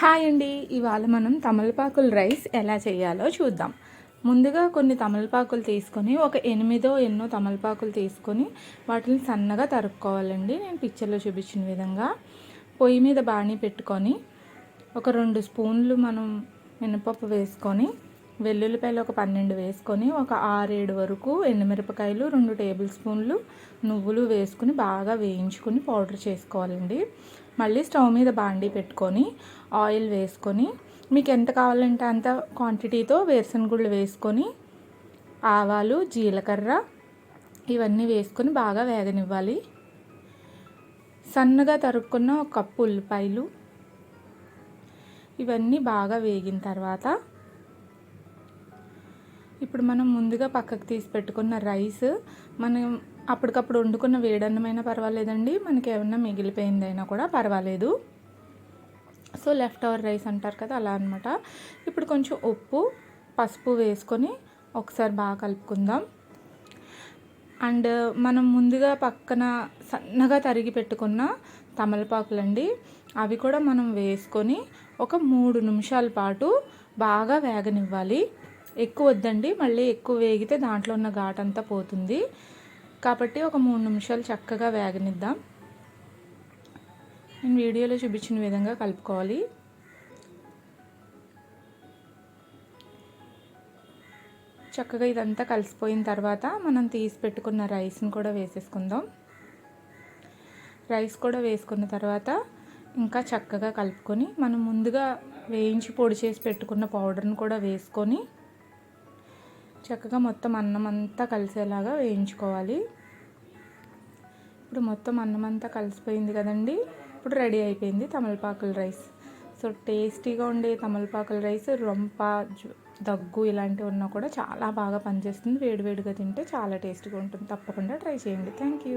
Hi అండి. ఇవాళ మనం తమలపాకుల రైస్ ఎలా చేయాలో చూద్దాం. ముందుగా కొన్ని తమలపాకులు తీసుకొని ఒక ఎన్నో తమలపాకులు తీసుకొని వాటిని సన్నగా తరుక్కోవాలండి. నేను పిక్చర్లో చూపించిన విధంగా పొయ్యి మీద బాణీ పెట్టుకొని ఒక 2 స్పూన్లు మనం మినపప్పు వేసుకొని, వెల్లుల్లిపాయలు ఒక 12 వేసుకొని, ఒక 6-7 వరకు ఎండుమిరపకాయలు, 2 టేబుల్ స్పూన్లు నువ్వులు వేసుకుని బాగా వేయించుకొని పౌడర్ చేసుకోవాలండి. మళ్ళీ స్టవ్ మీద బాండీ పెట్టుకొని ఆయిల్ వేసుకొని, మీకు ఎంత కావాలంటే అంత క్వాంటిటీతో వేరుశనగుళ్ళు వేసుకొని, ఆవాలు, జీలకర్ర ఇవన్నీ వేసుకొని బాగా వేగనివ్వాలి. సన్నగా తరుక్కున్న ఒక కప్పు ఉల్లిపాయలు ఇవన్నీ బాగా వేగిన తర్వాత ఇప్పుడు మనం ముందుగా పక్కకు తీసి పెట్టుకున్న రైస్, మనం అప్పటికప్పుడు వండుకున్న వేడన్నమైనా పర్వాలేదండి, మనకి ఏమన్నా మిగిలిపోయిందైనా కూడా పర్వాలేదు. సో లెఫ్ట్ ఓవర్ రైస్ అంటారు కదా, అలా అనమాట. ఇప్పుడు కొంచెం ఉప్పు, పసుపు వేసుకొని ఒకసారి బాగా కలుపుకుందాం. అండ్ మనం ముందుగా పక్కన సన్నగా తరిగి పెట్టుకున్న తమలపాకులండి, అవి కూడా మనం వేసుకొని ఒక 3 నిమిషాల పాటు బాగా వేగనివ్వాలి. ఎక్కువ వద్దండి, మళ్ళీ ఎక్కువ వేగితే దాంట్లో ఉన్న ఘాటంతా పోతుంది. కాబట్టి ఒక 3 నిమిషాలు చక్కగా వేగనిద్దాం. నేను వీడియోలో చూపించిన విధంగా కలుపుకోవాలి. చక్కగా ఇదంతా కలిసిపోయిన తర్వాత మనం తీసి పెట్టుకున్న రైస్ని కూడా వేసేసుకుందాం. రైస్ కూడా వేసుకున్న తర్వాత ఇంకా చక్కగా కలుపుకొని, మనం ముందుగా వేయించి పొడి చేసి పెట్టుకున్న పౌడర్ని కూడా వేసుకొని చక్కగా మొత్తం అన్నం అంతా కలిసేలాగా వేయించుకోవాలి. ఇప్పుడు మొత్తం అన్నం అంతా కలిసిపోయింది కదండి. ఇప్పుడు రెడీ అయిపోయింది తమలపాకుల రైస్. సో టేస్టీగా ఉండే తమలపాకుల రైస్ రొంప, దగ్గు ఇలాంటివి ఉన్నా కూడా చాలా బాగా పనిచేస్తుంది. వేడివేడిగా తింటే చాలా టేస్టీగా ఉంటుంది. తప్పకుండా ట్రై చేయండి. Thank you.